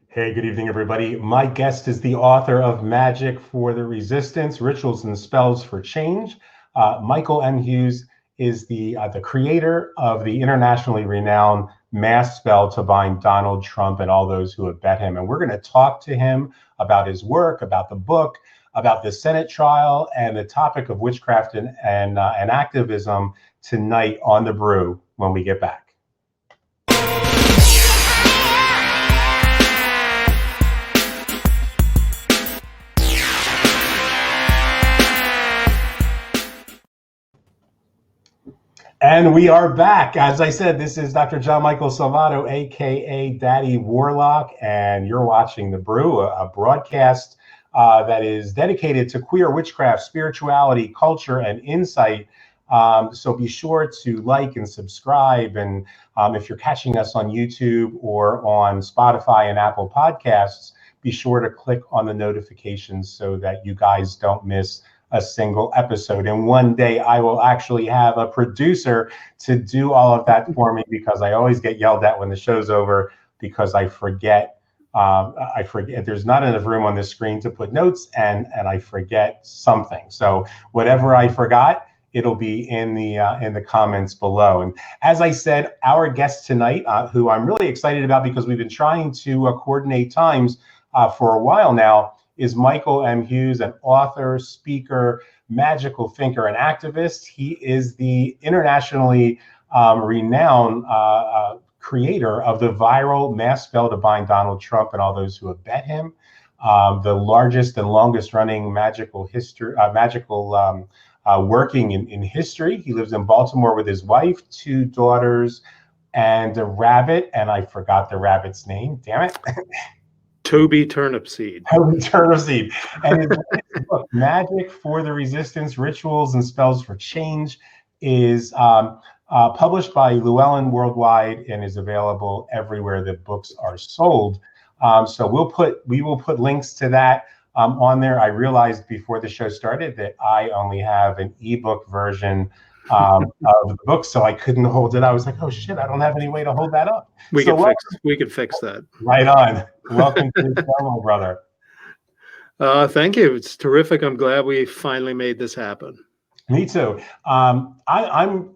Hey, good evening, everybody. My guest is the author of Magic for the Resistance, Rituals and Spells for Change. Michael M. Hughes is the creator of the internationally renowned mass spell to bind Donald Trump and all those who have bet him. And we're going to talk to him about his work, about the book, about the Senate trial, and the topic of witchcraft and activism tonight on the Brew when we get back. And we are back. As I said, this is Dr. John Michael Salvato, aka Daddy Warlock, and you're watching The Brew, a broadcast that is dedicated to queer witchcraft, spirituality, culture, and insight. So be sure to like and subscribe. And if you're catching us on YouTube or on Spotify and Apple Podcasts, be sure to click on the notifications so that you guys don't miss a single episode. And one day I will actually have a producer to do all of that for me, because I always get yelled at when the show's over because I forget. There's not enough room on the screen to put notes, and I forget something. So whatever I forgot, it'll be in the comments below. And as I said, our guest tonight, who I'm really excited about because we've been trying to coordinate times for a while now, is Michael M. Hughes, an author, speaker, magical thinker, and activist. He is the internationally renowned creator of the viral mass spell to bind Donald Trump and all those who have bet him, the largest and longest running magical working in history. He lives in Baltimore with his wife, 2 daughters, and a rabbit, and I forgot the rabbit's name, damn it. Toby Turnipseed. Toby Turnipseed. And his book, Magic for the Resistance, Rituals and Spells for Change, is published by Llewellyn Worldwide and is available everywhere that books are sold. So we will put links to that on there. I realized before the show started that I only have an ebook version of the book, so I couldn't hold it. I was like, oh shit, I don't have any way to hold that up. We can fix that. Right on. Welcome to the show, my brother. Thank you. It's terrific. I'm glad we finally made this happen. Me too. I've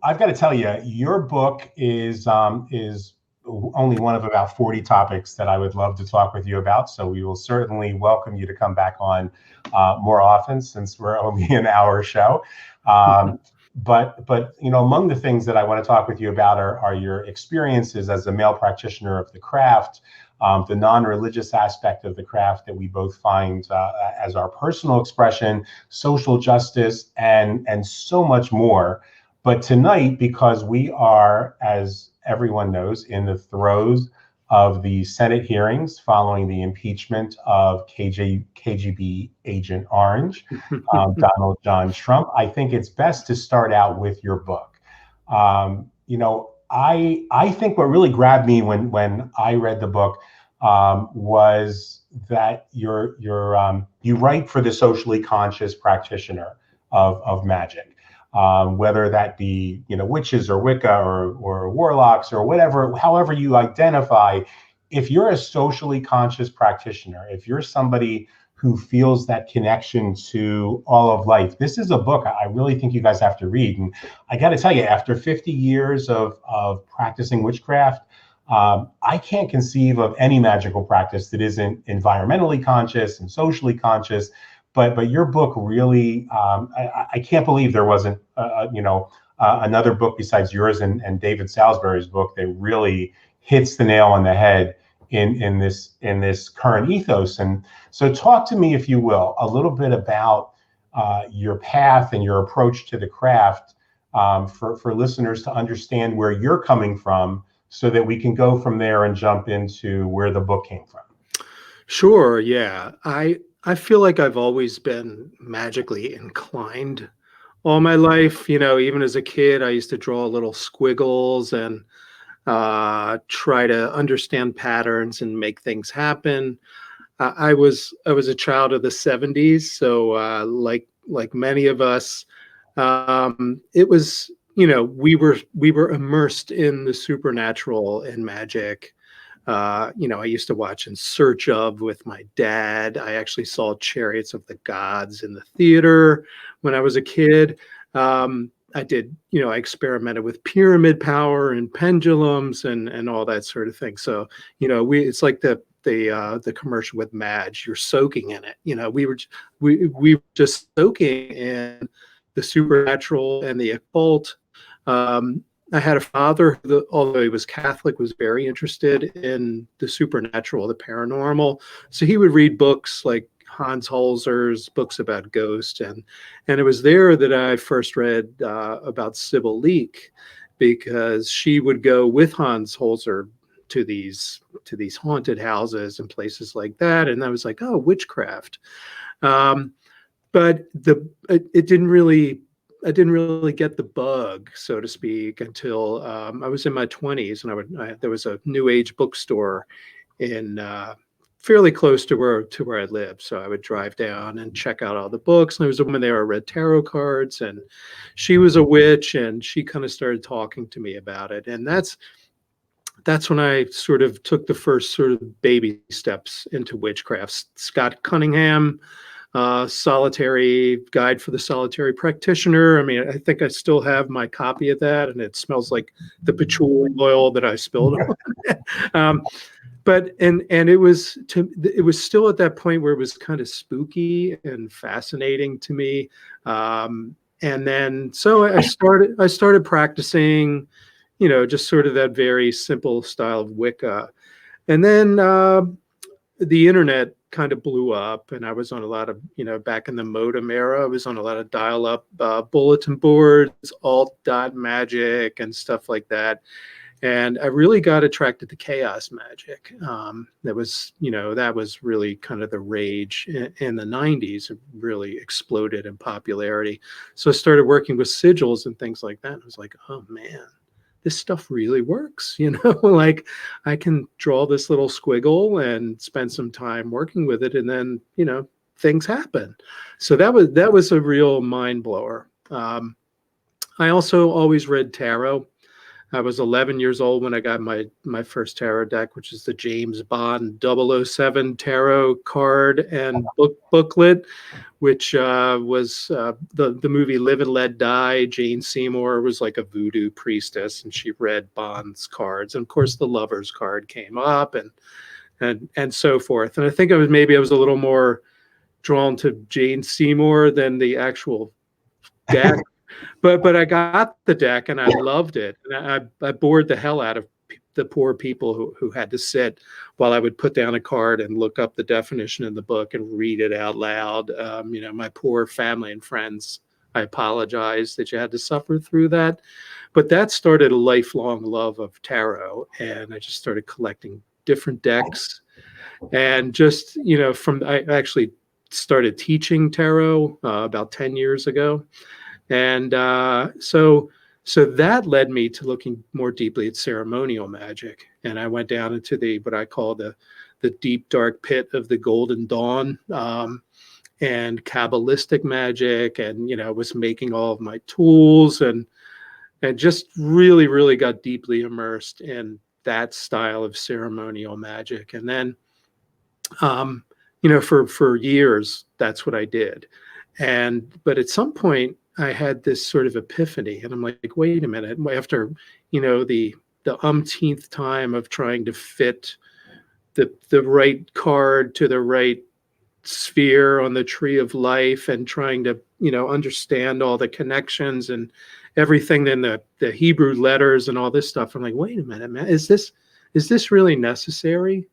got to tell you, your book is only one of about 40 topics that I would love to talk with you about. So we will certainly welcome you to come back on more often, since we're only an hour show. But among the things that I want to talk with you about are your experiences as a male practitioner of the craft, the non-religious aspect of the craft that we both find as our personal expression, social justice, and so much more. But tonight, because we are, as everyone knows, in the throes of the Senate hearings following the impeachment of KGB agent Orange, Donald John Trump, I think it's best to start out with your book. I think what really grabbed me when I read the book was that you write for the socially conscious practitioner of magic. Whether that be witches or Wicca or warlocks or whatever, however you identify, if you're a socially conscious practitioner, if you're somebody who feels that connection to all of life, this is a book I really think you guys have to read. And I got to tell you, after 50 years of practicing witchcraft, I can't conceive of any magical practice that isn't environmentally conscious and socially conscious. But your book really, I can't believe there wasn't, another book besides yours and David Salisbury's book that really hits the nail on the head in this current ethos. And so talk to me, if you will, a little bit about your path and your approach to the craft for listeners to understand where you're coming from, so that we can go from there and jump into where the book came from. Sure, yeah. I feel like I've always been magically inclined all my life. Even as a kid, I used to draw little squiggles and try to understand patterns and make things happen. I was a child of the 70s, so like many of us, it was we were immersed in the supernatural and magic. I used to watch In Search of with my dad. I actually saw Chariots of the Gods in the theater when I was a kid. I did, I experimented with pyramid power and pendulums and all that sort of thing. So, it's like the commercial with Madge. You're soaking in it. We were just soaking in the supernatural and the occult. Um, I had a father that, although he was Catholic, was very interested in the supernatural, the paranormal. So he would read books like Hans Holzer's books about ghosts, and it was there that I first read about Sybil Leek, because she would go with Hans Holzer to these haunted houses and places like that, and I was like, oh, witchcraft. Um, but it didn't really I didn't really get the bug, so to speak, until I was in my 20s, and there was a New Age bookstore in fairly close to where I lived. So I would drive down and check out all the books. And there was a woman there who read tarot cards, and she was a witch, and she kind of started talking to me about it. And that's when I sort of took the first sort of baby steps into witchcraft. Scott Cunningham, Solitary Guide for the Solitary Practitioner. I mean, I think I still have my copy of that, and it smells like the patchouli oil that I spilled on it. But it was still at that point where it was kind of spooky and fascinating to me. And then so I started practicing, just sort of that very simple style of Wicca. And then the internet kind of blew up, and I was on a lot of, back in the modem era, I was on a lot of dial-up bulletin boards, alt.magic and stuff like that. And I really got attracted to chaos magic. That was really kind of the rage in the 90s. It really exploded in popularity. So I started working with sigils and things like that. And I was like, oh man, this stuff really works, like I can draw this little squiggle and spend some time working with it, and then, things happen. So that was a real mind blower. I also always read tarot. I was 11 years old when I got my first tarot deck, which is the James Bond 007 tarot card and booklet, which was the movie Live and Let Die. Jane Seymour was like a voodoo priestess, and she read Bond's cards. And of course, the Lover's card came up, and so forth. And I think I was a little more drawn to Jane Seymour than the actual deck. But I got the deck and I loved it. And I bored the hell out of the poor people who had to sit while I would put down a card and look up the definition in the book and read it out loud. My poor family and friends, I apologize that you had to suffer through that. But that started a lifelong love of tarot. And I just started collecting different decks. And just, I actually started teaching tarot about 10 years ago. And so that led me to looking more deeply at ceremonial magic. And I went down into what I call the deep, dark pit of the Golden Dawn, and Kabbalistic magic, and, was making all of my tools and just really, really got deeply immersed in that style of ceremonial magic. And then, for years, that's what I did. But at some point, I had this sort of epiphany, and I'm like, wait a minute. After, the umpteenth time of trying to fit the right card to the right sphere on the tree of life, and trying to, understand all the connections and everything in the Hebrew letters and all this stuff, I'm like, wait a minute, man, is this really necessary?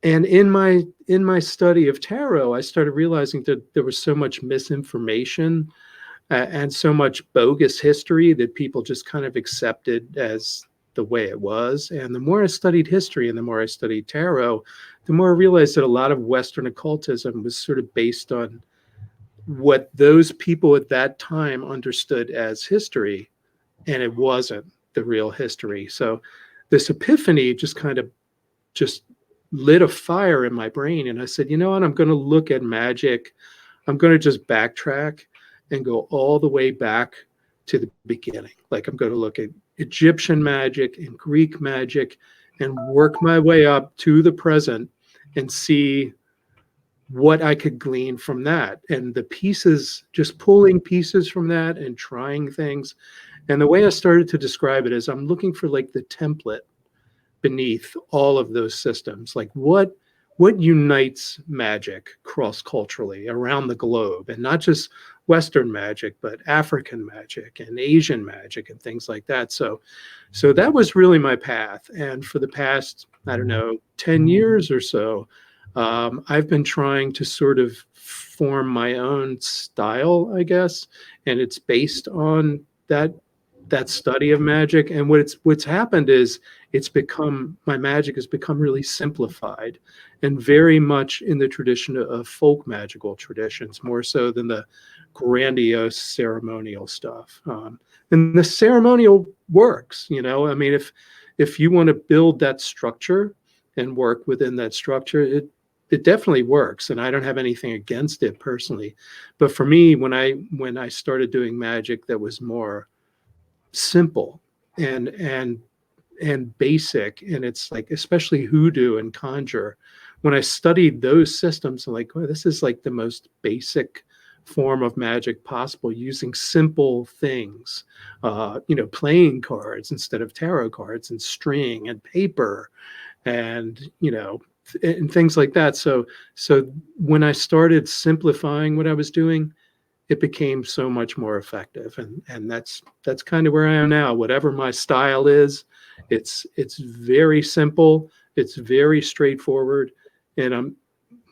And in my study of tarot, I started realizing that there was so much misinformation and so much bogus history that people just kind of accepted as the way it was. And the more I studied history and the more I studied tarot, the more I realized that a lot of Western occultism was sort of based on what those people at that time understood as history, and it wasn't the real history. So this epiphany just lit a fire in my brain. And I said, you know what, I'm going to look at magic. I'm going to just backtrack and go all the way back to the beginning. Like, I'm going to look at Egyptian magic and Greek magic and work my way up to the present and see what I could glean from that. And the pieces, just pulling pieces from that and trying things. And the way I started to describe it is I'm looking for like the template beneath all of those systems. Like what unites magic cross-culturally around the globe, and not just Western magic, but African magic and Asian magic and things like that. So that was really my path. And for the past, I don't know, 10 years or so, I've been trying to sort of form my own style, I guess, and it's based on that study of magic. And what's happened is my magic has become really simplified and very much in the tradition of folk magical traditions, more so than the grandiose ceremonial stuff. And the ceremonial works, I mean, if you want to build that structure and work within that structure, it definitely works, and I don't have anything against it personally. But for me, when I started doing magic that was more simple and basic, and it's like especially hoodoo and conjure, when I studied those systems, I'm like, oh, this is like the most basic form of magic possible, using simple things, playing cards instead of tarot cards, and string and paper, and and things like that. So when I started simplifying what I was doing, it became so much more effective. And that's kind of where I am now. Whatever my style is, it's very simple, it's very straightforward, and I'm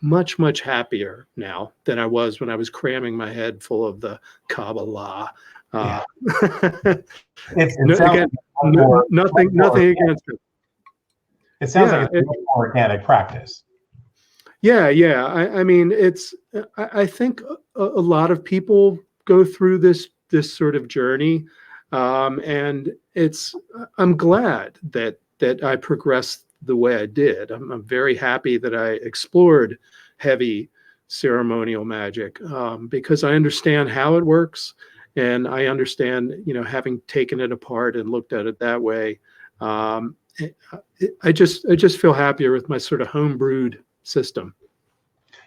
much, much happier now than I was when I was cramming my head full of the Kabbalah. Yeah. Again, nothing against it. It sounds like it's a more organic practice. Yeah. I mean, I think a lot of people go through this sort of journey, and I'm glad that I progressed the way I did. I'm very happy that I explored heavy ceremonial magic, because I understand how it works, and I understand, having taken it apart and looked at it that way. I just feel happier with my sort of homebrewed system.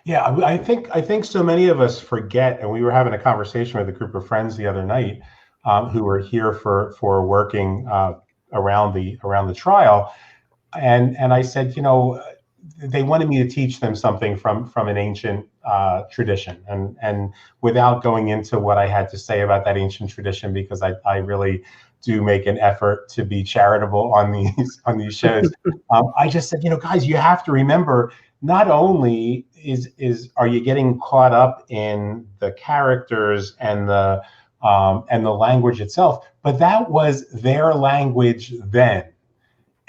Yeah, I think so many of us forget, and we were having a conversation with a group of friends the other night, who were here for working around the trial, and I said, they wanted me to teach them something from an ancient tradition, and without going into what I had to say about that ancient tradition, because I really do make an effort to be charitable on these shows. I just said, guys, you have to remember, not only are you getting caught up in the characters and the language itself, but that was their language then.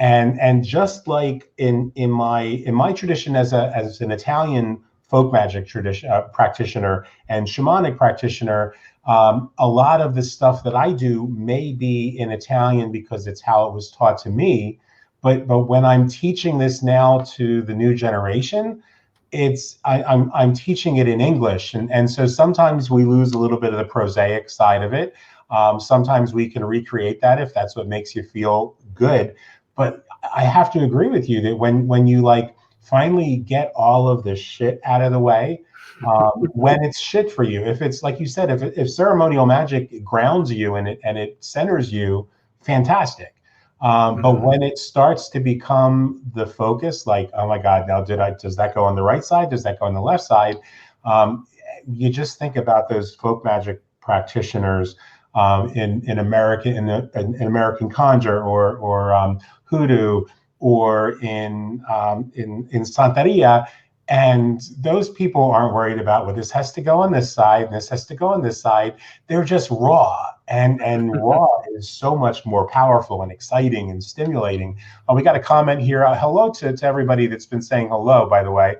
And just like in my tradition as an Italian folk magic tradition practitioner and shamanic practitioner, a lot of the stuff that I do may be in Italian because it's how it was taught to me. But when I'm teaching this now to the new generation, I'm teaching it in English, and so sometimes we lose a little bit of the prosaic side of it. Sometimes we can recreate that if that's what makes you feel good. But I have to agree with you that when you like finally get all of the shit out of the way, when it's shit for you, if it's like you said, if ceremonial magic grounds you and it centers you, fantastic. But when it starts to become the focus, like, oh my God, now does that go on the right side? Does that go on the left side? You just think about those folk magic practitioners in America, in American conjure or hoodoo, or in Santeria. And those people aren't worried about, well, this has to go on this side and this has to go on this side. They're just raw. And raw is so much more powerful and exciting and stimulating. We got a comment here. Hello to everybody that's been saying hello, by the way.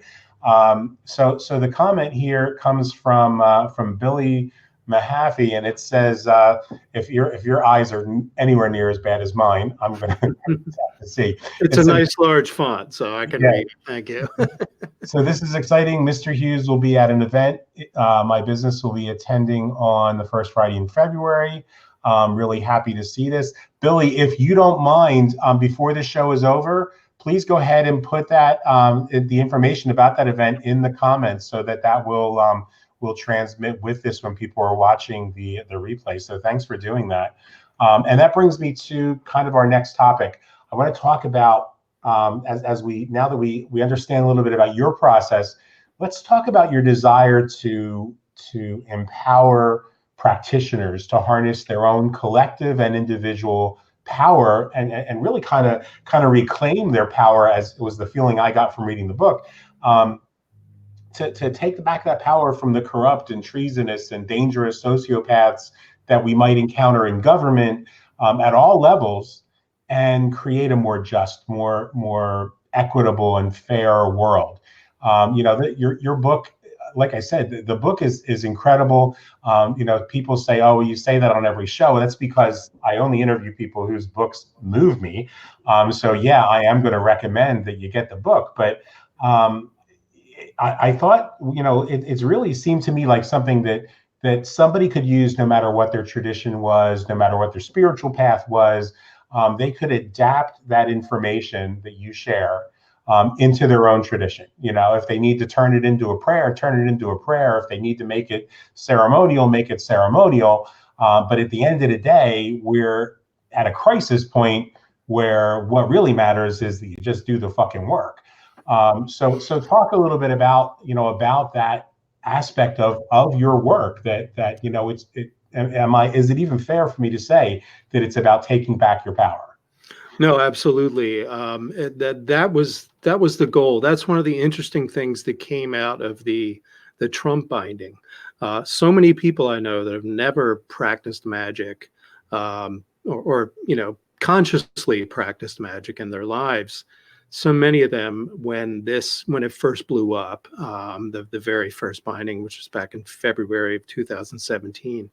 So the comment here comes from Billy Mahaffey, and it says, if your eyes are anywhere near as bad as mine, I'm going to have to see. It's a nice large font, so I can read. Thank you. So this is exciting. Mr. Hughes will be at an event my business will be attending on the first Friday in February. Really happy to see this. Billy, if you don't mind, before the show is over, please go ahead and put that the information about that event in the comments so that will transmit with this when people are watching the replay. So thanks for doing that. And that brings me to kind of our next topic. I want to talk about now that we understand a little bit about your process, let's talk about your desire to empower practitioners to harness their own collective and individual power and really kind of reclaim their power, as was the feeling I got from reading the book. To take back that power from the corrupt and treasonous and dangerous sociopaths that we might encounter in government at all levels, and create a more just, more equitable and fair world. Your book, like I said, the book is incredible. People say, "Oh, you say that on every show." That's because I only interview people whose books move me. So yeah, I am going to recommend that you get the book. But I thought, it's really seemed to me like something that somebody could use, no matter what their tradition was, no matter what their spiritual path was. They could adapt that information that you share into their own tradition. If they need to turn it into a prayer, turn it into a prayer. If they need to make it ceremonial, make it ceremonial. But at the end of the day, we're at a crisis point where what really matters is that you just do the fucking work. So talk a little bit about that aspect of your work that is it even fair for me to say that it's about taking back your power? No, absolutely. That was the goal. That's one of the interesting things that came out of the Trump binding. So many people I know that have never practiced magic, or consciously practiced magic in their lives. So many of them, when it first blew up, the very first binding, which was back in February of 2017,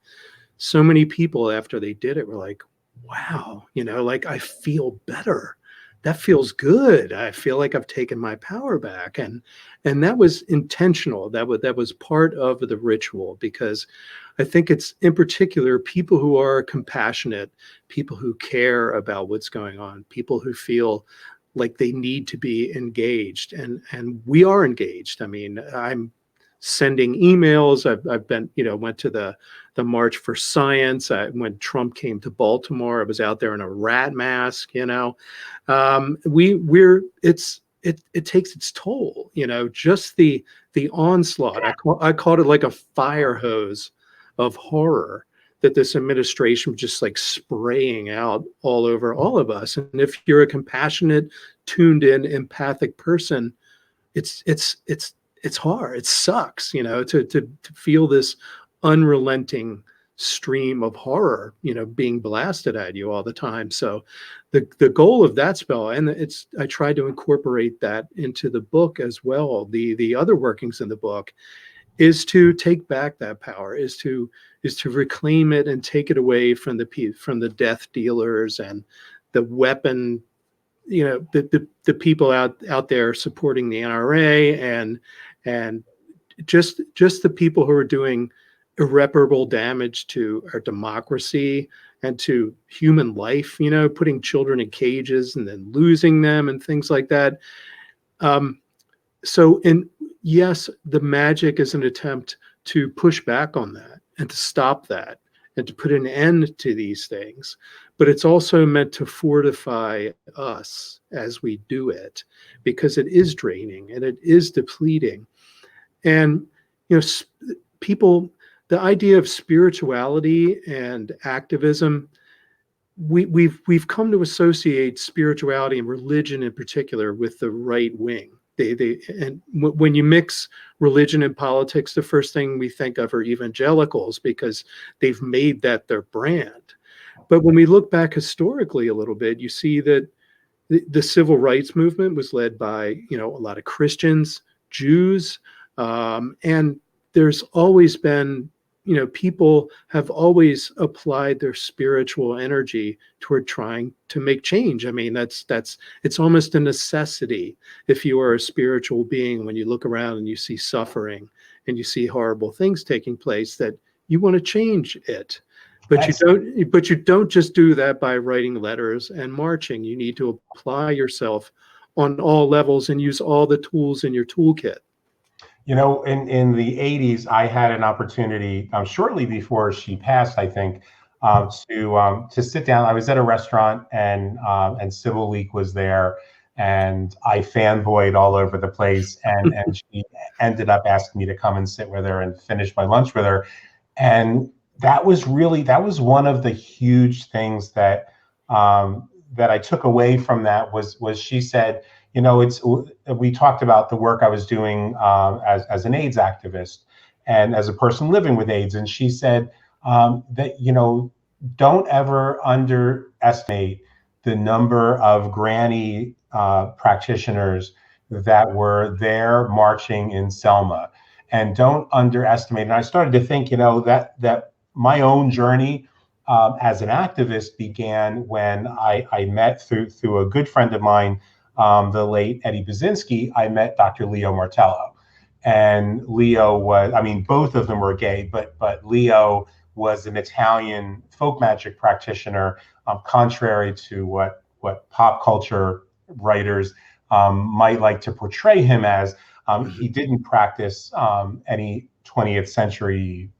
so many people after they did it were like, wow, like I feel better. That feels good. I feel like I've taken my power back. And that was intentional. That was part of the ritual, because I think it's, in particular, people who are compassionate, people who care about what's going on, people who feel like they need to be engaged, and we are engaged. I mean, I'm sending emails. I've been, went to the March for Science. When Trump came to Baltimore, I was out there in a rat mask. It takes its toll. Just the onslaught. I called it like a fire hose of horror that this administration was just like spraying out all over all of us. And if you're a compassionate, tuned in, empathic person, it's hard. It sucks, to feel this unrelenting stream of horror, being blasted at you all the time. So the goal of that spell, and I tried to incorporate that into the book as well. The other workings in the book is to take back that power, is to reclaim it and take it away from the death dealers and the weapon, the people out there supporting the NRA and just the people who are doing irreparable damage to our democracy and to human life, putting children in cages and then losing them and things like that. Yes, the magic is an attempt to push back on that and to stop that and to put an end to these things. But it's also meant to fortify us as we do it, because it is draining and it is depleting. And, people, the idea of spirituality and activism, we've come to associate spirituality and religion in particular with the right wing. When you mix religion and politics, the first thing we think of are evangelicals, because they've made that their brand. But when we look back historically a little bit, you see that the civil rights movement was led by, a lot of Christians, Jews, and there's always been, people have always applied their spiritual energy toward trying to make change. I mean, it's almost a necessity if you are a spiritual being. When you look around and you see suffering and you see horrible things taking place, that you want to change it. But That's you don't just do that by writing letters and marching. You need to apply yourself on all levels and use all the tools in your toolkit. in the 80s, I had an opportunity shortly before she passed, I think, to sit down. I was at a restaurant, and Sybil Leek was there, and I fanboyed all over the place, and she ended up asking me to come and sit with her and finish my lunch with her. And that was one of the huge things that I took away from that was she said, it's we talked about the work I was doing as an AIDS activist and as a person living with AIDS, and she said that don't ever underestimate the number of granny practitioners that were there marching in Selma, and don't underestimate. And I started to think, that my own journey as an activist began when I met through a good friend of mine, the late Eddie Baczynski. I met Dr. Leo Martello, and Leo was, I mean, both of them were gay, but Leo was an Italian folk magic practitioner, contrary to what pop culture writers might like to portray him as. He didn't practice any 20th century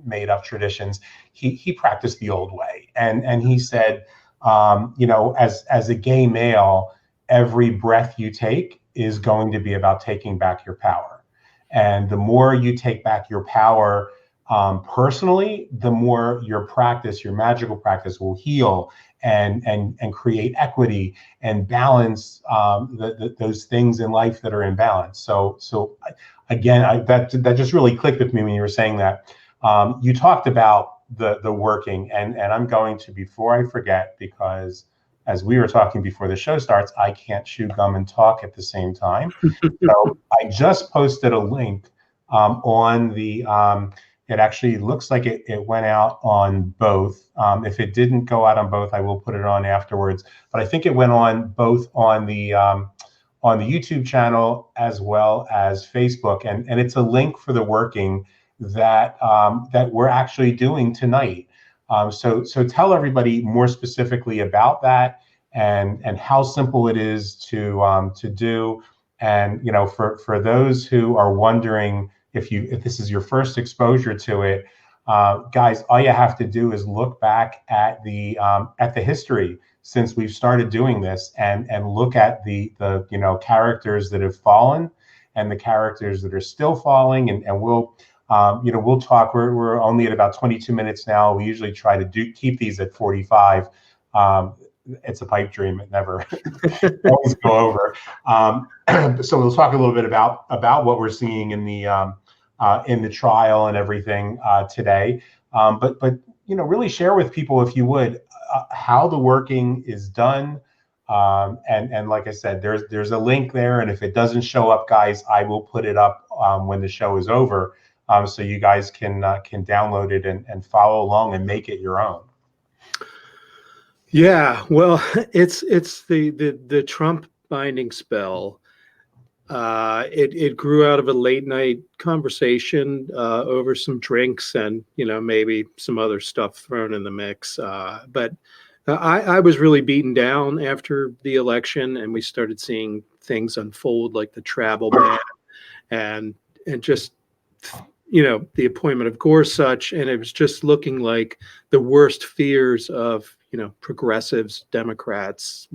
made up traditions. He practiced the old way, and he said, as a gay male, every breath you take is going to be about taking back your power, and the more you take back your power personally, the more your practice, your magical practice, will heal and create equity and balance those things in life that are in balance. So again, that just really clicked with me when you were saying that. You talked about the working, and I'm going to, before I forget, because as we were talking before the show starts, I can't chew gum and talk at the same time. So I just posted a link on the. It actually looks like it went out on both. If it didn't go out on both, I will put it on afterwards. But I think it went on both on the YouTube channel as well as Facebook, and it's a link for the working that we're actually doing tonight. So tell everybody more specifically about that, and how simple it is to do. And for those who are wondering if this is your first exposure to it, guys, all you have to do is look back at the history since we've started doing this, and look at the characters that have fallen and the characters that are still falling, and we'll we'll talk. We're only at about 22 minutes now. We usually try to keep these at 45. It's a pipe dream. It never always go over. So we'll talk a little bit about what we're seeing in the trial and everything today. But really share with people, if you would, how the working is done. And like I said, there's a link there, and if it doesn't show up, guys, I will put it up when the show is over, so you guys can download it and follow along and make it your own. Yeah, well, it's the Trump binding spell. It grew out of a late night conversation over some drinks and maybe some other stuff thrown in the mix. But I was really beaten down after the election, and we started seeing things unfold, like the travel ban and just the appointment of Gorsuch, and it was just looking like the worst fears of progressives, Democrats,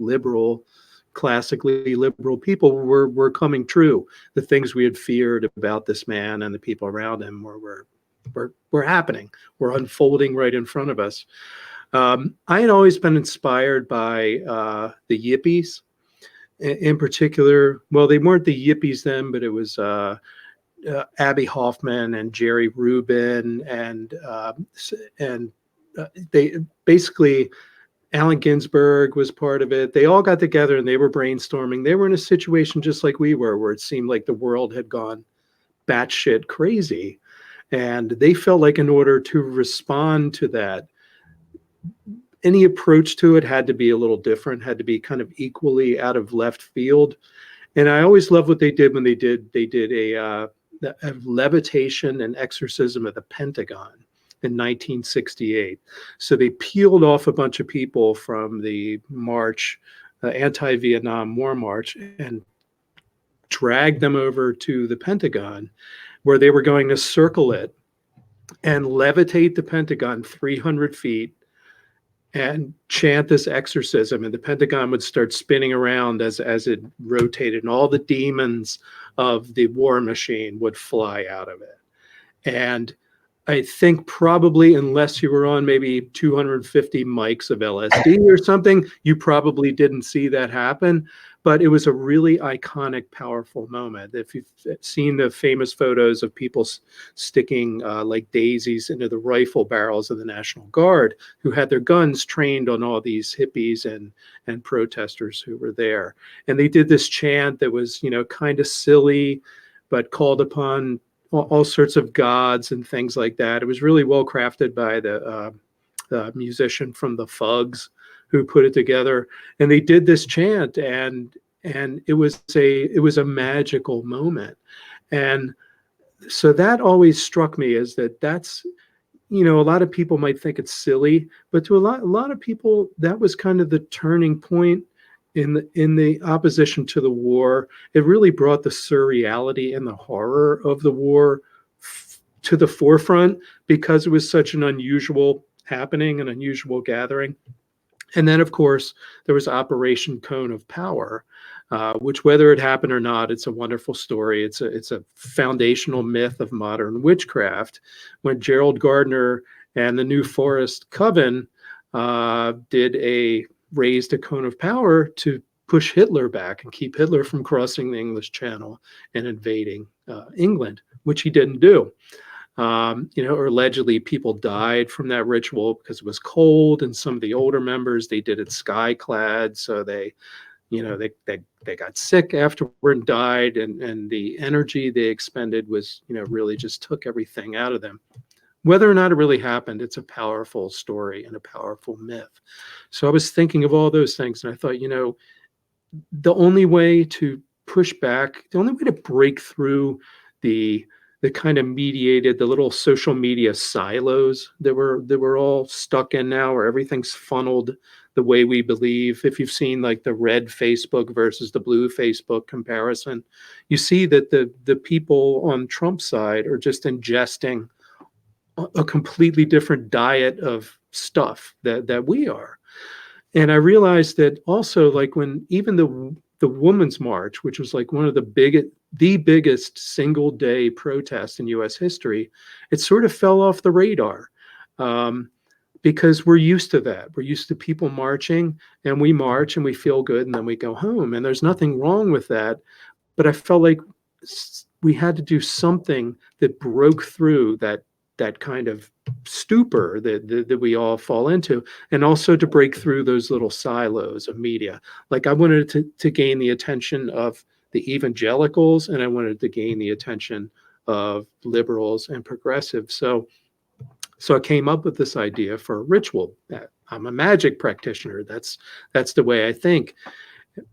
classically liberal people were coming true. The things we had feared about this man and the people around him were happening, were unfolding right in front of us. I had always been inspired by the Yippies, in particular. Well, they weren't the Yippies then, but it was Abby Hoffman and Jerry Rubin, and they basically, Allen Ginsberg was part of it. They all got together and they were brainstorming. They were in a situation just like we were, where it seemed like the world had gone batshit crazy. And they felt like, in order to respond to that, any approach to it had to be a little different, had to be kind of equally out of left field. And I always loved what they did when they did a levitation and exorcism at the Pentagon. in 1968. So they peeled off a bunch of people from the march, anti-Vietnam War march, and dragged them over to the Pentagon, where they were going to circle it and levitate the Pentagon 300 feet and chant this exorcism, and the Pentagon would start spinning around as it rotated, and all the demons of the war machine would fly out of it. And I think probably, unless you were on maybe 250 mics of LSD or something, you probably didn't see that happen. But it was a really iconic, powerful moment. If you've seen the famous photos of people sticking like daisies into the rifle barrels of the National Guard, who had their guns trained on all these hippies and protesters who were there. And they did this chant that was, kind of silly, but called upon all sorts of gods and things like that. It was really well crafted by the musician from the Fugs who put it together, and they did this chant, and it was a magical moment. And so that always struck me as that's a lot of people might think it's silly, but to a lot of people that was kind of the turning point in the opposition to the war. It really brought the surreality and the horror of the war to the forefront, because it was such an unusual happening, an unusual gathering. And then, of course, there was Operation Cone of Power, which, whether it happened or not, it's a wonderful story. It's a foundational myth of modern witchcraft. When Gerald Gardner and the New Forest Coven raised a cone of power to push Hitler back and keep Hitler from crossing the English Channel and invading England, which he didn't do. Or allegedly people died from that ritual because it was cold, and some of the older members, they did it sky clad, so they got sick afterward and died, and the energy they expended was really just took everything out of them. Whether or not it really happened, it's a powerful story and a powerful myth. So I was thinking of all those things, and I thought, the only way to push back, the only way to break through the kind of mediated, the little social media silos that we're all stuck in now, where everything's funneled the way we believe. If you've seen like the red Facebook versus the blue Facebook comparison, you see that the people on Trump's side are just ingesting a completely different diet of stuff that we are. And I realized that also, like, when even the Women's March, which was like one of the biggest single day protest in US history, it sort of fell off the radar, because we're used to that. We're used to people marching, and we march and we feel good and then we go home. And there's nothing wrong with that. But I felt like we had to do something that broke through that kind of stupor that we all fall into, and also to break through those little silos of media. Like, I wanted to gain the attention of the evangelicals, and I wanted to gain the attention of liberals and progressives. So I came up with this idea for a ritual. I'm a magic practitioner. That's the way I think.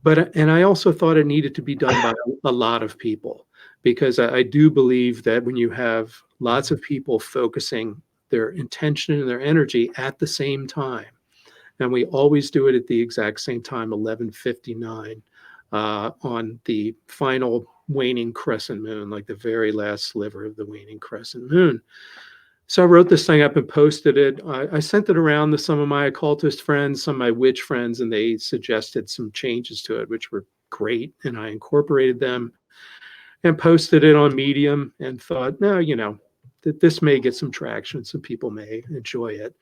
And I also thought it needed to be done by a lot of people, because I do believe that when you have lots of people focusing their intention and their energy at the same time, and we always do it at the exact same time, 11:59, on the final waning crescent moon, like the very last sliver of the waning crescent moon. So I wrote this thing up and posted it. I sent it around to some of my occultist friends, some of my witch friends, and they suggested some changes to it, which were great. And I incorporated them and posted it on Medium, and thought, no, that this may get some traction. Some people may enjoy it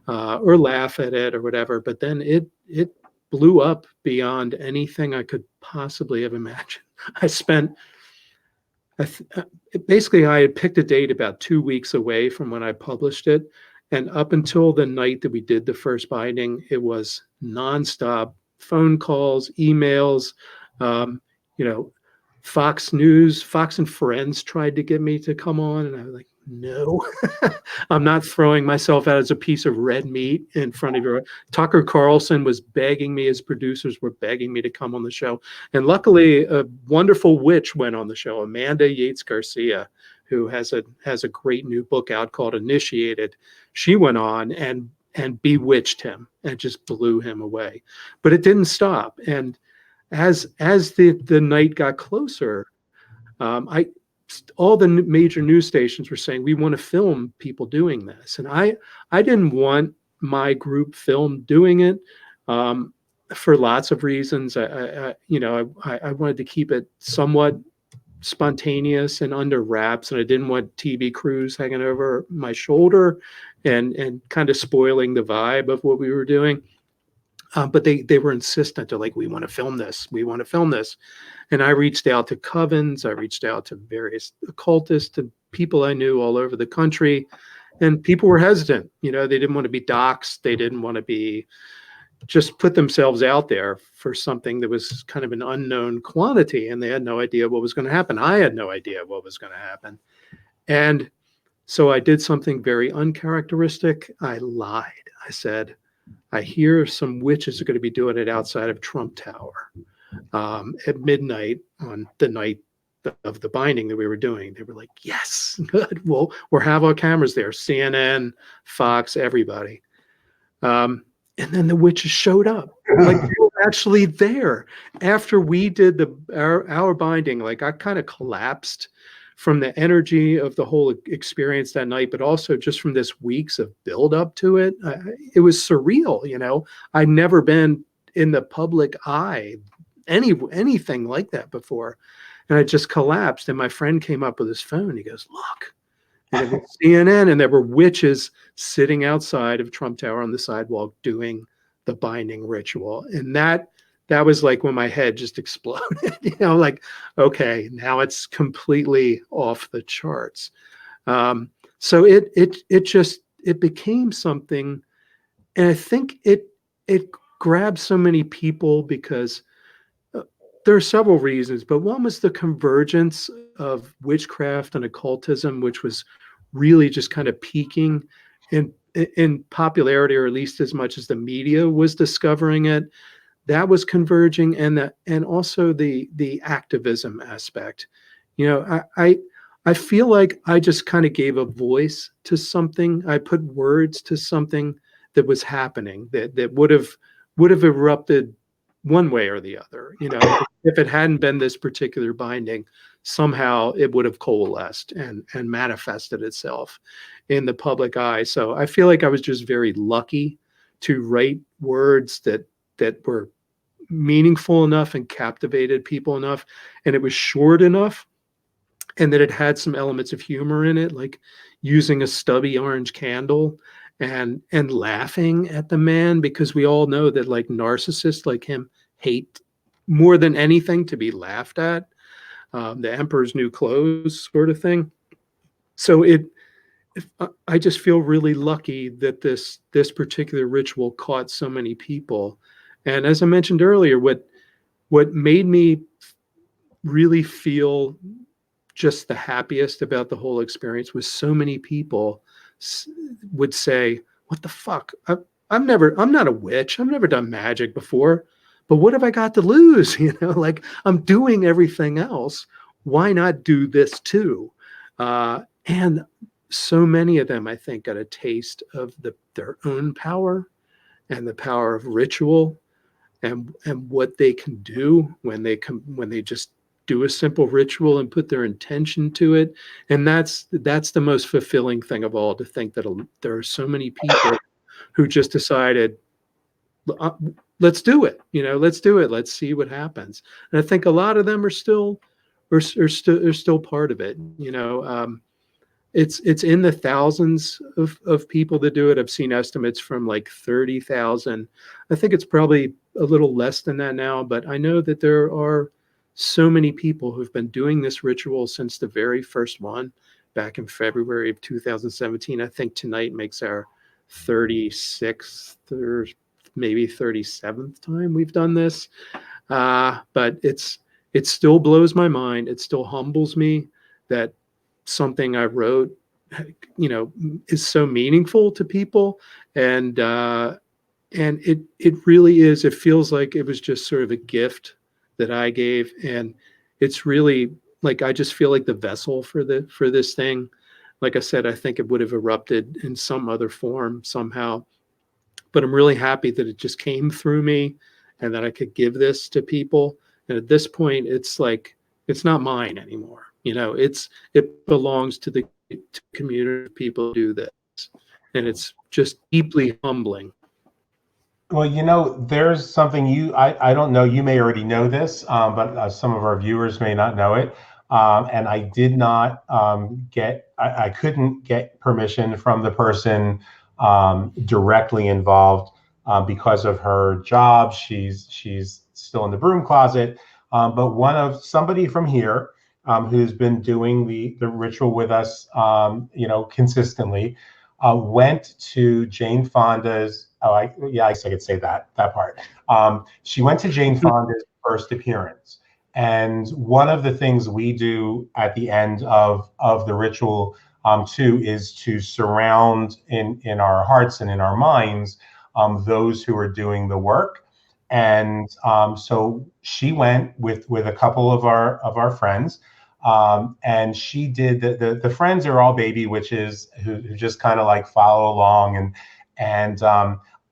or laugh at it or whatever. But then it blew up beyond anything I could possibly have imagined. Basically, I had picked a date about 2 weeks away from when I published it. And up until the night that we did the first binding, it was nonstop phone calls, emails. Fox News, Fox and Friends tried to get me to come on. And I was like, no, I'm not throwing myself out as a piece of red meat in front of your. Tucker Carlson was begging me, his producers were begging me to come on the show. And luckily, a wonderful witch went on the show, Amanda Yates Garcia, who has a great new book out called Initiated. She went on and bewitched him and just blew him away. But it didn't stop. And as the night got closer, I all the major news stations were saying we want to film people doing this, and I didn't want my group filmed doing it, for lots of reasons. I wanted to keep it somewhat spontaneous and under wraps, and I didn't want TV crews hanging over my shoulder and kind of spoiling the vibe of what we were doing. But they were insistent. They're like, we want to film this. We want to film this. And I reached out to covens. I reached out to various occultists and people I knew all over the country. And people were hesitant. They didn't want to be doxxed. They didn't want to be just put themselves out there for something that was kind of an unknown quantity. And they had no idea what was going to happen. I had no idea what was going to happen. And so I did something very uncharacteristic. I lied. I said, I hear some witches are going to be doing it outside of Trump Tower at midnight on the night of the binding that we were doing. They were like, yes, good. We'll have our cameras there. CNN, Fox, everybody. And then the witches showed up. Like they were actually there. After we did our binding, like I kind of collapsed from the energy of the whole experience that night, but also just from this weeks of build up to it. It was surreal. I'd never been in the public eye, anything like that before. And I just collapsed. And my friend came up with his phone. He goes, look, and it was CNN, and there were witches sitting outside of Trump Tower on the sidewalk doing the binding ritual. And that was like when my head just exploded, like, okay, now it's completely off the charts. So it became something, and I think it grabbed so many people because there are several reasons, but one was the convergence of witchcraft and occultism, which was really just kind of peaking in popularity, or at least as much as the media was discovering it. That was converging, and also the activism aspect. I feel like I just kind of gave a voice to something. I put words to something that was happening that would have erupted one way or the other. If it hadn't been this particular binding, somehow it would have coalesced and manifested itself in the public eye. So I feel like I was just very lucky to write words that were meaningful enough and captivated people enough, and it was short enough, and that it had some elements of humor in it, like using a stubby orange candle and laughing at the man, because we all know that like narcissists like him hate more than anything to be laughed at, the emperor's new clothes sort of thing. So I just feel really lucky that this particular ritual caught so many people. And as I mentioned earlier, what made me really feel just the happiest about the whole experience was so many people would say, what the fuck? I'm not a witch. I've never done magic before, but what have I got to lose? Like I'm doing everything else. Why not do this too? And so many of them, I think, got a taste of their own power and the power of ritual, and what they can do when they just do a simple ritual and put their intention to it. And that's the most fulfilling thing of all, to think that there are so many people who just decided, let's do it. Let's do it. Let's see what happens. And I think a lot of them are still part of it. It's in the thousands of people that do it. I've seen estimates from like 30,000. I think it's probably a little less than that now, but I know that there are so many people who've been doing this ritual since the very first one back in February of 2017. I think tonight makes our 36th or maybe 37th time we've done this. But it still blows my mind. It still humbles me that something I wrote, is so meaningful to people. And it really is. It feels like it was just sort of a gift that I gave. And it's really like I just feel like the vessel for this thing. Like I said, I think it would have erupted in some other form somehow. But I'm really happy that it just came through me and that I could give this to people. And at this point, it's like it's not mine anymore. It belongs to the community of people who do this. And it's just deeply humbling. Well, there's something I don't know, you may already know this, but some of our viewers may not know it. And I did not I couldn't get permission from the person directly involved because of her job. She's still in the broom closet. But somebody from here who's been doing the ritual with us, consistently, went to Jane Fonda's. Oh, yeah, I guess I could say that part. She went to Jane Fonda's first appearance, and one of the things we do at the end of the ritual, too, is to surround in our hearts and in our minds those who are doing the work. And so she went with a couple of our friends. And she did the friends are all baby witches who just kind of like follow along, and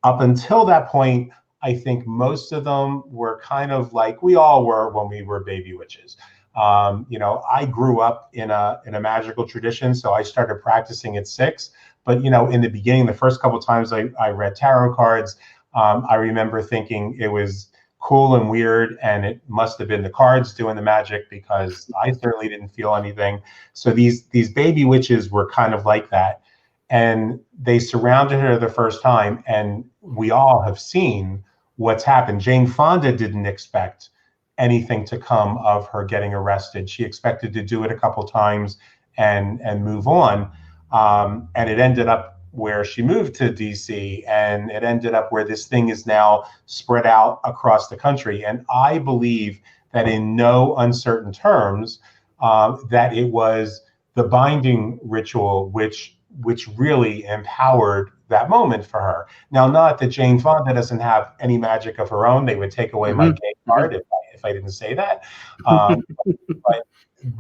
up until that point, I think most of them were kind of like we all were when we were baby witches. I grew up in a magical tradition, so I started practicing at 6. But in the beginning, the first couple of times I read tarot cards, I remember thinking it was cool and weird, and it must have been the cards doing the magic, because I certainly didn't feel anything. So these baby witches were kind of like that, and they surrounded her the first time, and we all have seen what's happened. Jane Fonda didn't expect anything to come of her getting arrested. She expected to do it a couple times and move on, and it ended up where she moved to DC, and it ended up where this thing is now spread out across the country. And I believe that in no uncertain terms, that it was the binding ritual which really empowered that moment for her. Now, not that Jane Fonda doesn't have any magic of her own. They would take away my gay card if I didn't say that. But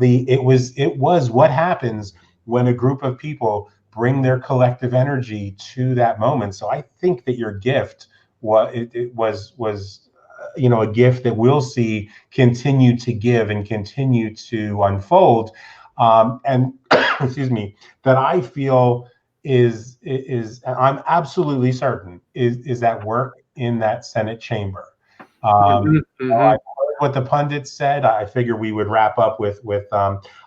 it was what happens when a group of people bring their collective energy to that moment. So I think that your gift was a gift that we'll see continue to give and continue to unfold, and excuse me, that I feel is I'm absolutely certain is at work in that Senate chamber. I heard what the pundits said. I figure we would wrap up with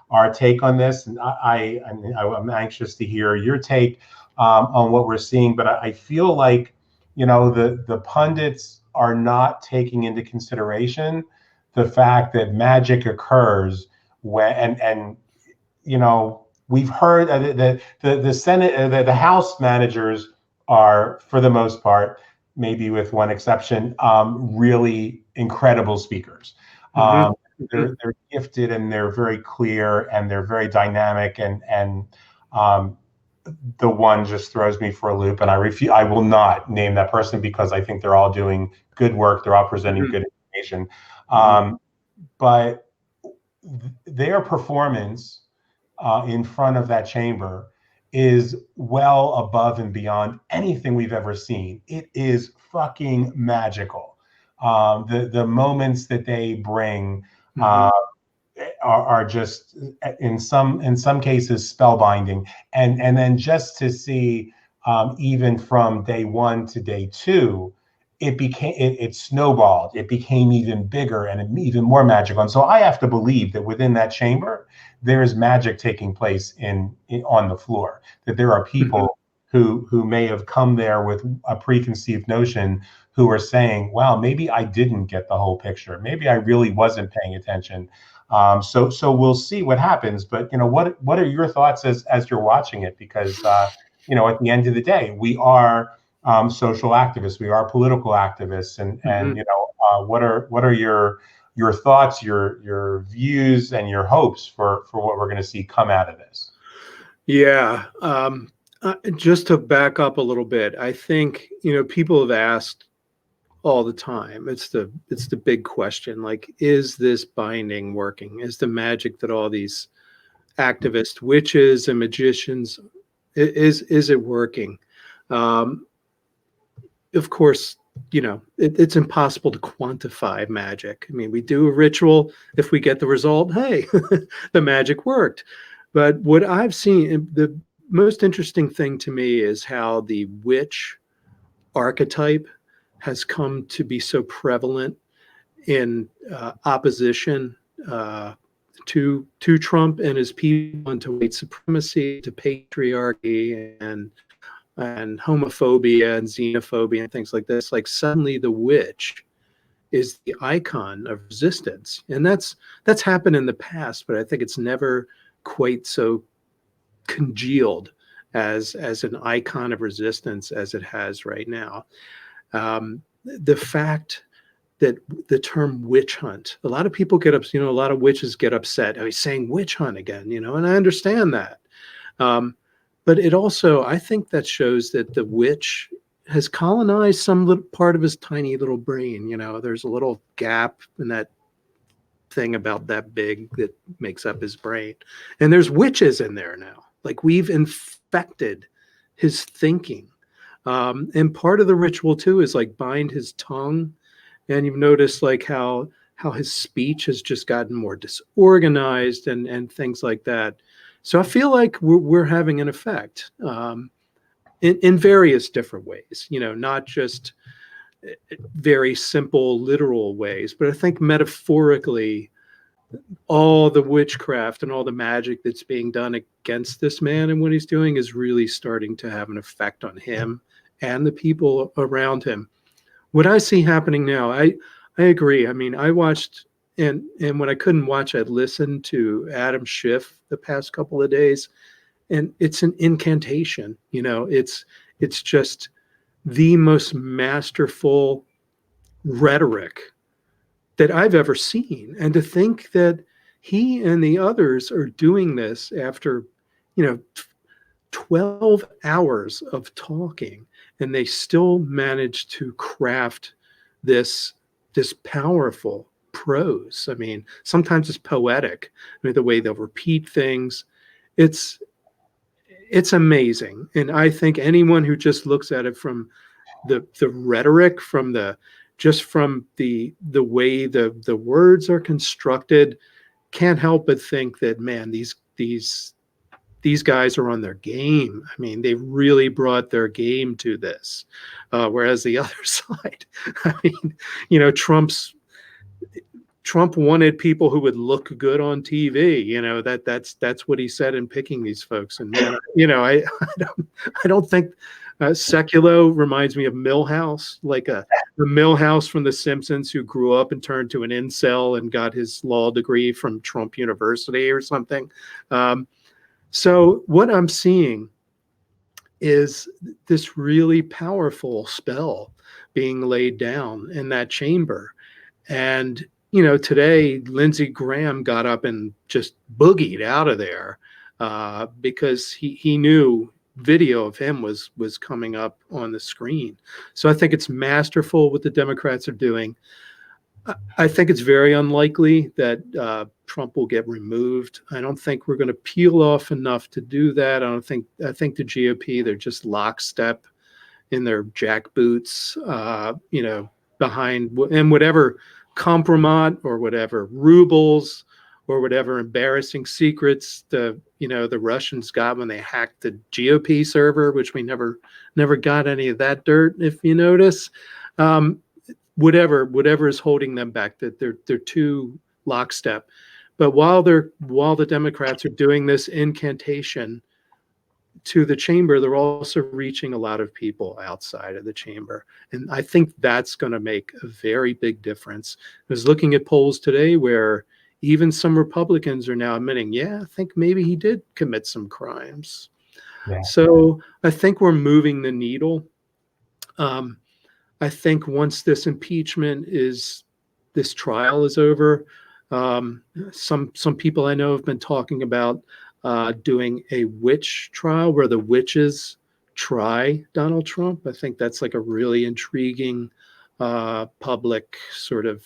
our take on this, and I'm anxious to hear your take on what we're seeing. But I feel like the pundits are not taking into consideration the fact that magic occurs when and we've heard that the Senate, the House managers are, for the most part, maybe with one exception, really incredible speakers. They're gifted, and they're very clear, and they're very dynamic, and the one just throws me for a loop, and I will not name that person, because I think they're all doing good work. They're all presenting good information. But their performance in front of that chamber is well above and beyond anything we've ever seen. It is fucking magical. The moments that they bring are just in some cases spellbinding, and then just to see even from day 1 to day 2, it snowballed. It became even bigger and even more magical. And so I have to believe that within that chamber there is magic taking place on the floor, that there are people who may have come there with a preconceived notion, who are saying, wow, maybe I didn't get the whole picture. Maybe I really wasn't paying attention. So we'll see what happens. But what are your thoughts as you're watching it? Because at the end of the day, we are social activists, we are political activists, and what are your thoughts, your views, and your hopes for what we're going to see come out of this? Yeah. Just to back up a little bit, I think people have asked all the time. It's the big question. Like, is this binding working? Is the magic that all these activist witches and magicians, is it working? Um, of course, it's impossible to quantify magic. I mean, we do a ritual. If we get the result, hey, the magic worked. But what I've seen, the most interesting thing to me is how the witch archetype has come to be so prevalent in opposition to Trump and his people, and to white supremacy, to patriarchy, and homophobia and xenophobia and things like this. Like, suddenly the witch is the icon of resistance, and that's happened in the past, but I think it's never quite so congealed as an icon of resistance as it has right now. The fact that the term witch hunt, a lot of people get up, a lot of witches get upset. Oh, he's saying witch hunt again, and I understand that. But it also, I think that shows that the witch has colonized some little part of his tiny little brain. There's a little gap in that thing about that big that makes up his brain. And there's witches in there now. Like, we've infected his thinking. And part of the ritual too is like bind his tongue. And you've noticed like how his speech has just gotten more disorganized and things like that. So I feel like we're having an effect in various different ways, not just very simple literal ways, but I think metaphorically, all the witchcraft and all the magic that's being done against this man and what he's doing is really starting to have an effect on him and the people around him. What I see happening now, I agree. I mean, I watched, and when I couldn't watch, I listened to Adam Schiff the past couple of days, and it's an incantation. It's just the most masterful rhetoric that I've ever seen. And to think that he and the others are doing this after, 12 hours of talking, and they still manage to craft this powerful prose. I mean, sometimes it's poetic. I mean, the way they'll repeat things, it's amazing. And I think anyone who just looks at it from the rhetoric, from the way the words are constructed, can't help but think that, man, these guys are on their game. I mean, they really brought their game to this. Whereas the other side, I mean, Trump wanted people who would look good on TV. That's what he said in picking these folks. And man, I don't think Sekulow reminds me of Milhouse, like the Milhouse from The Simpsons, who grew up and turned to an incel and got his law degree from Trump University or something. So what I'm seeing is this really powerful spell being laid down in that chamber. And, today Lindsey Graham got up and just boogied out of there because he knew video of him was coming up on the screen. So I think it's masterful what the Democrats are doing. I think it's very unlikely that Trump will get removed. I don't think we're going to peel off enough to do that. I think the GOP, they're just lockstep in their jackboots, behind, and whatever compromat or whatever rubles or whatever embarrassing secrets the Russians got when they hacked the GOP server, which we never got any of that dirt, if you notice. Whatever is holding them back, that they're too lockstep. But while the Democrats are doing this incantation to the chamber, they're also reaching a lot of people outside of the chamber. And I think that's going to make a very big difference. I was looking at polls today where even some Republicans are now admitting, yeah, I think maybe he did commit some crimes. Yeah. So I think we're moving the needle. I think once this trial is over, some people I know have been talking about doing a witch trial where the witches try Donald Trump. I think that's like a really intriguing public sort of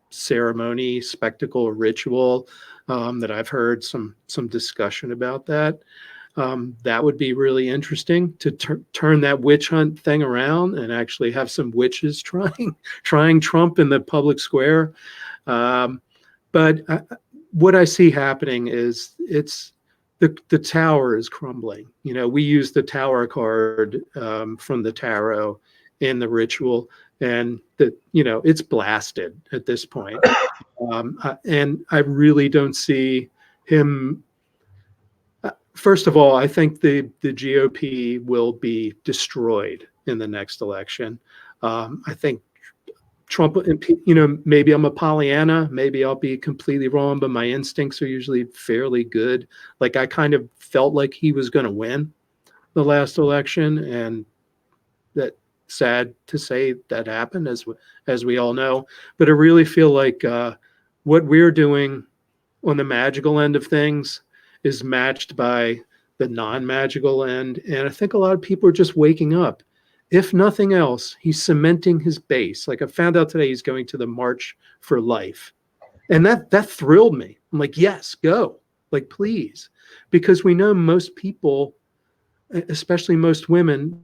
ceremony, spectacle, ritual, that I've heard some discussion about that. That would be really interesting to turn that witch hunt thing around and actually have some witches trying Trump in the public square. But what I see happening is the tower is crumbling. You know, we use the tower card from the tarot in the ritual, and it's blasted at this point. And I really don't see him. First of all, I think the GOP will be destroyed in the next election. I think Trump, maybe I'm a Pollyanna, maybe I'll be completely wrong, but my instincts are usually fairly good. Like, I kind of felt like he was going to win the last election, and that, sad to say, that happened, as we all know. But I really feel like what we're doing on the magical end of things is matched by the non-magical end. And I think a lot of people are just waking up. If nothing else, he's cementing his base. Like, I found out today he's going to the March for Life. And that thrilled me. I'm like, yes, go. Like, please. Because we know most people, especially most women,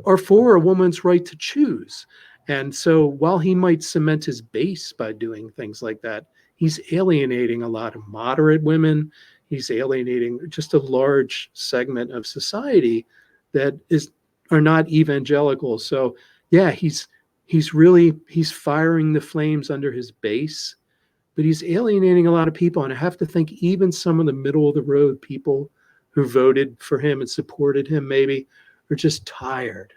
are for a woman's right to choose. And so while he might cement his base by doing things like that, he's alienating a lot of moderate women. He's alienating just a large segment of society that are not evangelical. So yeah, he's firing the flames under his base, but he's alienating a lot of people. And I have to think even some of the middle of the road people who voted for him and supported him maybe are just tired.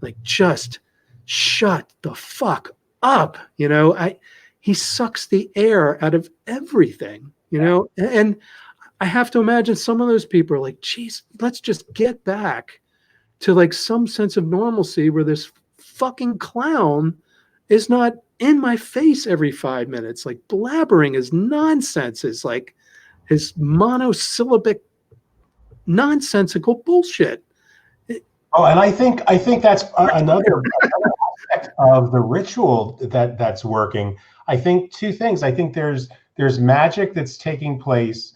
Like, just shut the fuck up. He sucks the air out of everything, and I have to imagine some of those people are like, geez, let's just get back to like some sense of normalcy where this fucking clown is not in my face every 5 minutes, like blabbering his nonsense, is like his monosyllabic nonsensical bullshit. Oh, and I think that's another aspect of the ritual that's working. I think two things. I think there's magic that's taking place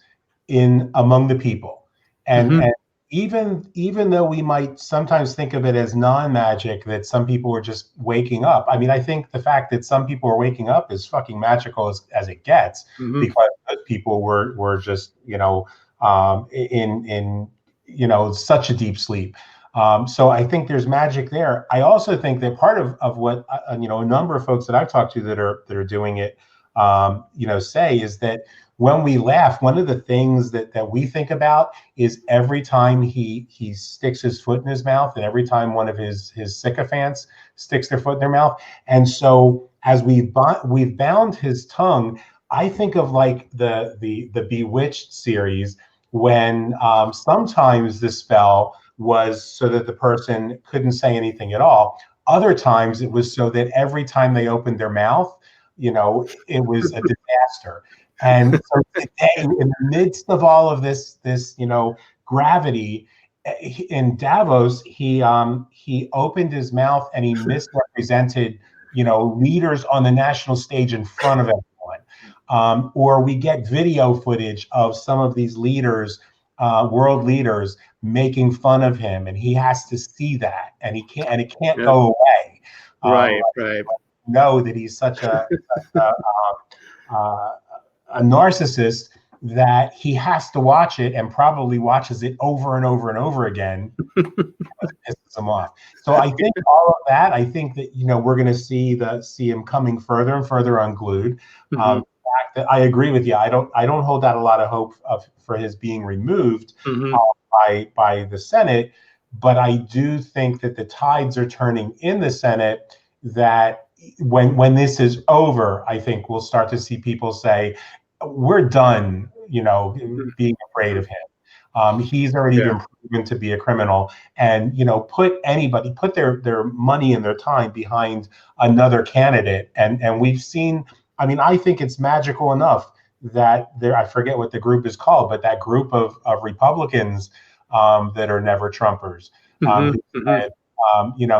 among the people, and even though we might sometimes think of it as non-magic, that some people are just waking up. I mean, I think the fact that some people are waking up is fucking magical as it gets, because those people were just in such a deep sleep. So I think there's magic there. I also think that part of what a number of folks that I've talked to that are doing it, say is that when we laugh, one of the things that we think about is every time he sticks his foot in his mouth, and every time one of his sycophants sticks their foot in their mouth. And so as we've bound his tongue, I think of like the Bewitched series, when sometimes the spell was so that the person couldn't say anything at all. Other times it was so that every time they opened their mouth, it was a disaster. And so today, in the midst of all of this gravity, in Davos, he opened his mouth and he misrepresented, leaders on the national stage in front of everyone. Or we get video footage of some of these leaders, world leaders, making fun of him, and he has to see that, and it can't go away. Right. Know that he's such a narcissist that he has to watch it, and probably watches it over and over and over again. It pisses him off. So I think all of that. I think that we're going to see him coming further and further unglued. I agree with you. I don't hold out a lot of hope for his being removed by the Senate, but I do think that the tides are turning in the Senate. That when this is over, I think we'll start to see people say, we're done, being afraid of him. He's already been proven to be a criminal, and put their money and their time behind another candidate. And we've seen. I mean, I think it's magical enough that I forget what the group is called, but that group of Republicans that are never Trumpers.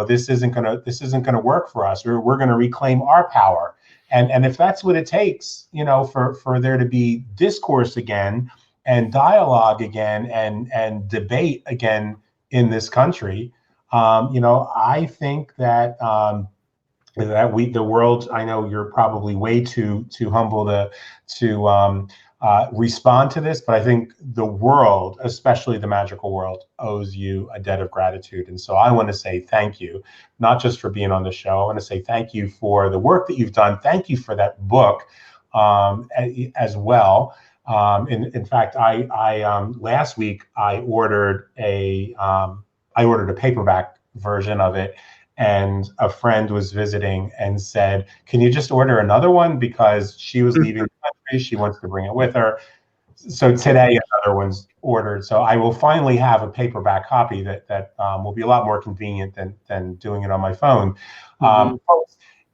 This isn't gonna work for us. We're gonna reclaim our power. And if that's what it takes, for there to be discourse again and dialogue again and debate again in this country, I think that the world. I know you're probably way too humble to respond to this, but I think the world, especially the magical world, owes you a debt of gratitude. And so I want to say thank you, not just for being on the show. I want to say thank you for the work that you've done. Thank you for that book as well. In fact, I last week I ordered a paperback version of it, and a friend was visiting and said, "Can you just order another one, because she was leaving the country, she wants to bring it with her." So today another one's ordered. So I will finally have a paperback copy that will be a lot more convenient than doing it on my phone.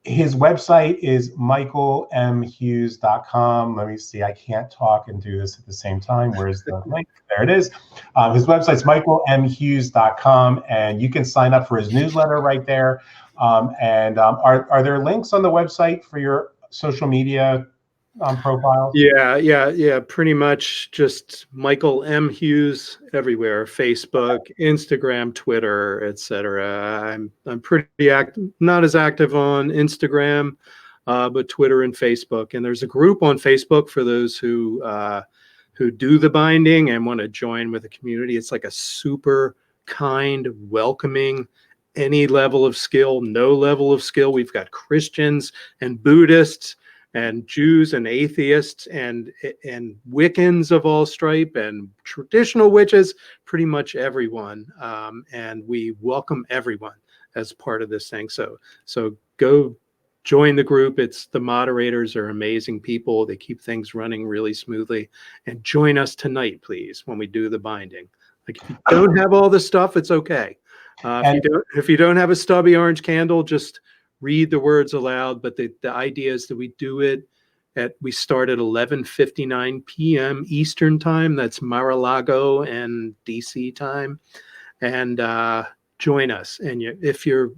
His website is michaelmhughes.com. Let me see. I can't talk and do this at the same time. Where's the link? There it is. His website's michaelmhughes.com, and you can sign up for his newsletter right there. Are there links on the website for your social media profiles? Yeah. Pretty much just Michael M. Hughes everywhere: Facebook, Instagram, Twitter, etc. I'm pretty active, not as active on Instagram, but Twitter and Facebook. And there's a group on Facebook for those who do the binding and want to join with the community. It's like a super kind, welcoming, any level of skill, no level of skill. We've got Christians and Buddhists and Jews and atheists and Wiccans of all stripe and traditional witches, pretty much everyone. And we welcome everyone as part of this thing. So go join the group. The moderators are amazing people. They keep things running really smoothly. And join us tonight, please, when we do the binding. Like, if you don't have all the stuff, it's okay. If you don't have a stubby orange candle, just read the words aloud. But the idea is that we start at 11:59 p.m. Eastern time. That's Mar-a-Lago and DC time. And join us. And if you're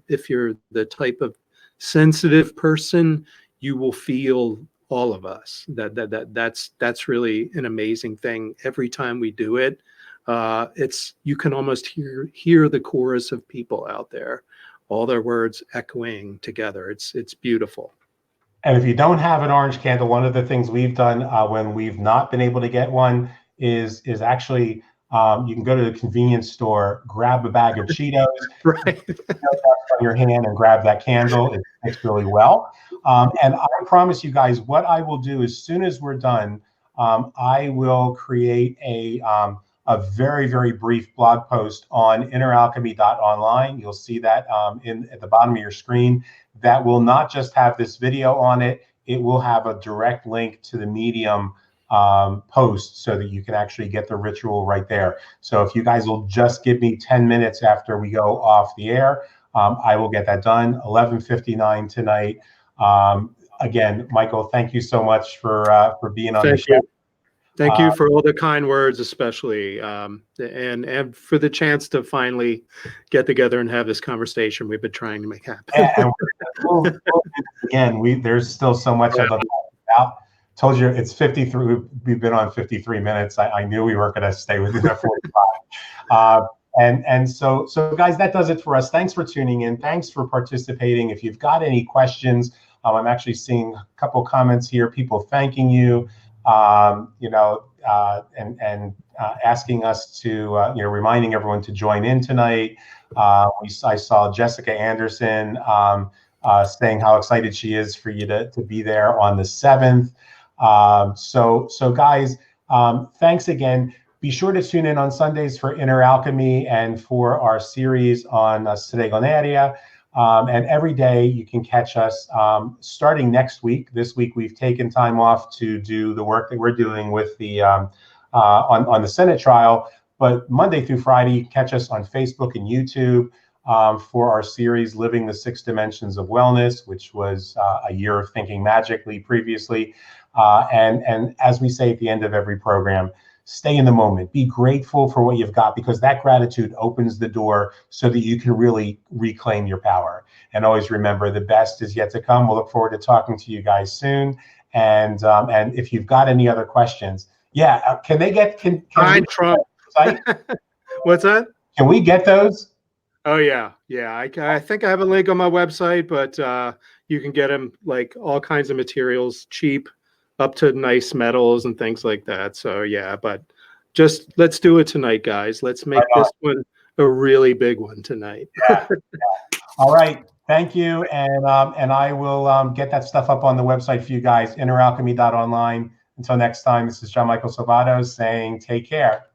the type of sensitive person, you will feel all of us. That's really an amazing thing. Every time we do it, you can almost hear the chorus of people out there, all their words echoing together. It's beautiful. And if you don't have an orange candle, one of the things we've done when we've not been able to get one is actually you can go to the convenience store, grab a bag of Cheetos, right, on your hand, and grab that candle. It works really well. And I promise you guys, what I will do as soon as we're done, I will create a very, very brief blog post on inneralchemy.online. You'll see that at the bottom of your screen. That will not just have this video on it. It will have a direct link to the Medium post, so that you can actually get the ritual right there. So if you guys will just give me 10 minutes after we go off the air, I will get that done. 11:59 tonight. Again, Michael, thank you so much for being on the show. Thank you for all the kind words, especially, and for the chance to finally get together and have this conversation we've been trying to make happen. Yeah, and again, there's still so much of the about. Told you it's 53. We've been on 53 minutes. I knew we weren't going to stay within the 45. And so guys, that does it for us. Thanks for tuning in. Thanks for participating. If you've got any questions, I'm actually seeing a couple comments here. People thanking you, and asking us to, reminding everyone to join in tonight. I saw Jessica Anderson saying how excited she is for you to be there on the 7th. So guys, thanks again. Be sure to tune in on Sundays for Inner Alchemy and for our series on Stregoneria. And every day you can catch us starting next week. This week we've taken time off to do the work that we're doing with the on the Senate trial. But Monday through Friday, you can catch us on Facebook and YouTube for our series, Living the Six Dimensions of Wellness, which was a year of thinking magically previously. And as we say at the end of every program, stay in the moment, be grateful for what you've got, because that gratitude opens the door so that you can really reclaim your power. And always remember, the best is yet to come. We'll look forward to talking to you guys soon. And if you've got any other questions, can they get, can Hi, we Trump. site? What's that? Can we get those? Oh yeah. I think I have a link on my website, but you can get them like all kinds of materials, cheap, up to nice metals and things like that. So yeah, but just let's do it tonight, guys. Let's make this one a really big one tonight. Yeah. All right. Thank you. And I will get that stuff up on the website for you guys, inneralchemy.online. Until next time, this is John Michael Salvato saying take care.